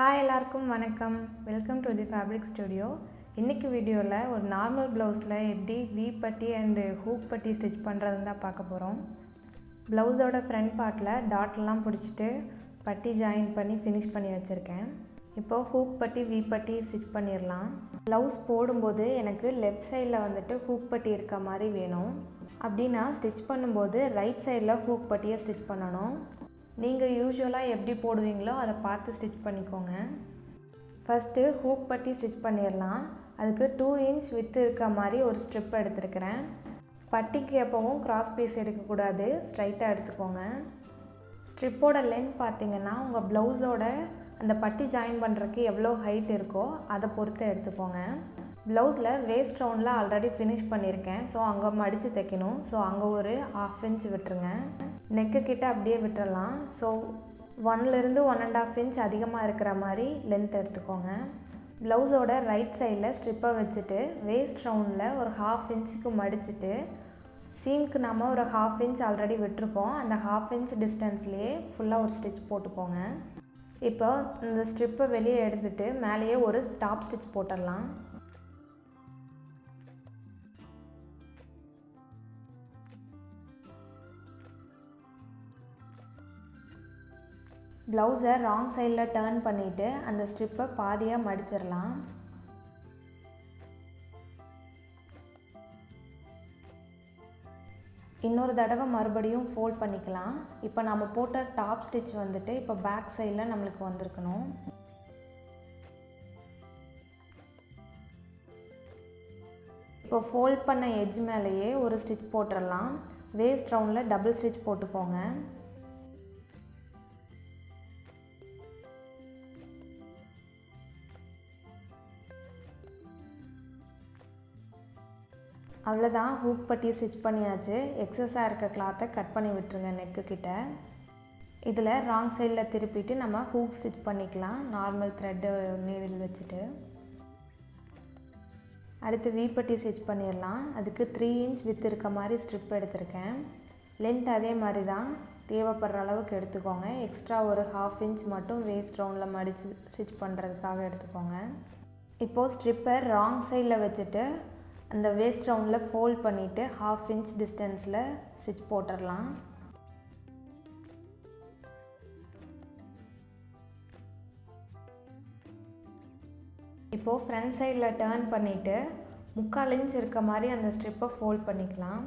Hi எல்லாருக்கும் வணக்கம். Welcome to the fabric studio. இன்னைக்கு வீடியோல ஒரு நார்மல் ப்ளவுஸ்ல எப்படி V பட்டி and hook பட்டி ஸ்டிட்ச் பண்றதுன்னு தான் பார்க்க போறோம். ப்ளவுஸோட ஃப்ரண்ட் பார்ட்ல டாட் எல்லாம் பிடிச்சிட்டு பட்டி ஜாயின் பண்ணி finish பண்ணி வச்சிருக்கேன். இப்போ hook பட்டி V பட்டி ஸ்டிட்ச் பண்ணிரலாம். ப்ளவுஸ் போடும்போது எனக்கு லெஃப்ட் சைடுல வந்துட்டு hook பட்டி இருக்க மாதிரி வேணும். அப்படினா ஸ்டிட்ச் பண்ணும்போது ரைட் சைடுல hook பட்டியை ஸ்டிட்ச் பண்ணனும். நீங்கள் யூசுவலாக எப்படி போடுவீங்களோ அதை பார்த்து ஸ்டிச் பண்ணிக்கோங்க. ஃபஸ்ட்டு ஹூக் பட்டி ஸ்டிச் பண்ணிடலாம். அதுக்கு 2 inch வித்து இருக்க மாதிரி ஒரு ஸ்ட்ரிப் எடுத்துருக்கிறேன். பட்டிக்கு எப்பவும் கிராஸ் பீஸ் எடுக்கக்கூடாது, ஸ்ட்ரைட்டாக எடுத்துக்கோங்க. ஸ்ட்ரிப்போட லென்த் பார்த்தீங்கன்னா உங்கள் ப்ளவுஸோட அந்த பட்டி ஜாயின் பண்ணுறதுக்கு எவ்வளோ ஹைட் இருக்கோ அதை பொறுத்து எடுத்துக்கோங்க. ப்ளவுஸில் வேஸ்ட் ரவுண்டில் ஆல்ரெடி ஃபினிஷ் பண்ணியிருக்கேன். ஸோ அங்கே மடித்து தைக்கணும். ஸோ அங்கே ஒரு 1/2 inch விட்டுருங்க. நெக்கு கிட்ட அப்படியே விட்டுறலாம். ஸோ 1லேருந்து 1.5 inch அதிகமாக இருக்கிற மாதிரி லென்த் எடுத்துக்கோங்க. ப்ளவுஸோட ரைட் சைடில் ஸ்ட்ரிப்பை வச்சுட்டு வேஸ்ட் ரவுண்டில் ஒரு 1/2 inchக்கு மடிச்சுட்டு சீம்க்கு நம்ம ஒரு 1/2 inch ஆல்ரெடி விட்டுருக்கோம். அந்த 1/2 inch டிஸ்டன்ஸ்லேயே ஃபுல்லாக ஒரு ஸ்டிச் போட்டுக்கோங்க. இப்போ இந்த ஸ்ட்ரிப்பை வெளியே எடுத்துகிட்டு மேலேயே ஒரு டாப் ஸ்டிச் போட்டுடலாம். ப்ளவுஸை ராங் சைடில் டர்ன் பண்ணிவிட்டு அந்த ஸ்ட்ரிப்பை பாதியாக மடிச்சிடலாம். இன்னொரு தடவை மறுபடியும் ஃபோல்ட் பண்ணிக்கலாம். இப்போ நம்ம போட்ட டாப் ஸ்டிச் வந்துட்டு இப்போ பேக் சைடில் நம்மளுக்கு வந்திருக்கணும். இப்போ ஃபோல்ட் பண்ண எட்ஜ் மேலேயே ஒரு ஸ்டிச் போட்டுடலாம். வேஸ்ட் ரவுண்டில் டபுள் ஸ்டிச் போட்டுக்கோங்க. அவ்வளோதான், ஹூக் பட்டி ஸ்டிச் பண்ணியாச்சு. எக்ஸஸாக இருக்க கிளாத்தை கட் பண்ணி விட்டுருங்க நெக்கு கிட்ட. இதில் ராங் சைடில் திருப்பிட்டு நம்ம ஹூக் ஸ்டிச் பண்ணிக்கலாம் நார்மல் த்ரெட்டு நீடில் வச்சுட்டு. அடுத்து V பட்டி ஸ்டிச் பண்ணிடலாம். அதுக்கு 3 inch வித்து இருக்க மாதிரி ஸ்ட்ரிப் எடுத்திருக்கேன். லென்த் அதே மாதிரி தான், தேவைப்படுற அளவுக்கு எடுத்துக்கோங்க. எக்ஸ்ட்ரா ஒரு 1/2 inch மட்டும் வேஸ்ட் ரவுண்டில் மடித்து ஸ்டிச் பண்ணுறதுக்காக எடுத்துக்கோங்க. இப்போது ஸ்ட்ரிப்பை ராங் சைடில் வச்சுட்டு அந்த வேஸ்ட் ரவுண்டில் ஃபோல்ட் பண்ணிவிட்டு 1/2 inch டிஸ்டன்ஸில் ஸ்டிச் போட்டுடலாம். இப்போது ஃப்ரண்ட் சைடில் டர்ன் பண்ணிவிட்டு 3/4 inch இருக்க மாதிரி அந்த ஸ்ட்ரிப்பை ஃபோல்ட் பண்ணிக்கலாம்.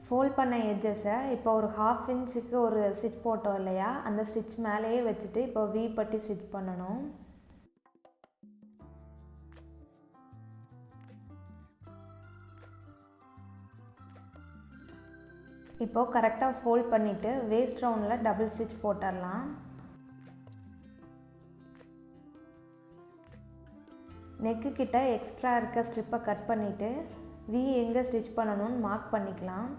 ஃபோல்ட் பண்ண எட்ஜஸை இப்போ ஒரு 1/2 inchக்கு ஒரு ஸ்டிச் போட்டோம் இல்லையா, அந்த ஸ்டிச் மேலேயே வச்சுட்டு இப்போ V பட்டி ஸ்டிச் பண்ணணும். இப்போது கரெக்டாக ஃபோல்ட் பண்ணிவிட்டு வேஸ்ட் ரவுண்டில் டபுள் ஸ்டிச் போட்டுடலாம். நெக்கு கிட்ட எக்ஸ்ட்ரா இருக்க ஸ்ட்ரிப்பை கட் பண்ணிவிட்டு V எங்கே ஸ்டிச் பண்ணணும்னு மார்க் பண்ணிக்கலாம்.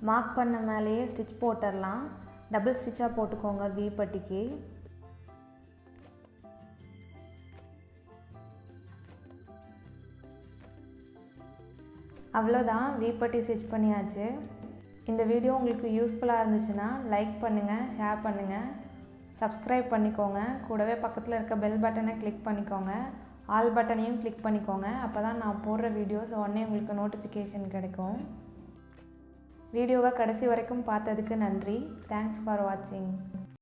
மார்க் பண்ண மேலேயே ஸ்டிச் போட்டுடலாம். டபுள் ஸ்டிச்சாக போட்டுக்கோங்க V பட்டிக்கு. அவ்வளோதான், V பட்டி ஸ்டிச் பண்ணியாச்சு. இந்த வீடியோ உங்களுக்கு யூஸ்ஃபுல்லாக இருந்துச்சுன்னா லைக் பண்ணுங்கள், ஷேர் பண்ணுங்கள், சப்ஸ்கிரைப் பண்ணிக்கோங்க. கூடவே பக்கத்தில் இருக்க பெல் பட்டனை கிளிக் பண்ணிக்கோங்க. ஆல் பட்டனையும் கிளிக் பண்ணிக்கோங்க. அப்போ தான் நான் போடுற வீடியோஸ் உடனே உங்களுக்கு நோட்டிஃபிகேஷன் கிடைக்கும். வீடியோவை கடைசி வரைக்கும் பார்த்ததுக்கு நன்றி. தேங்க்ஸ் ஃபார் வாட்சிங்.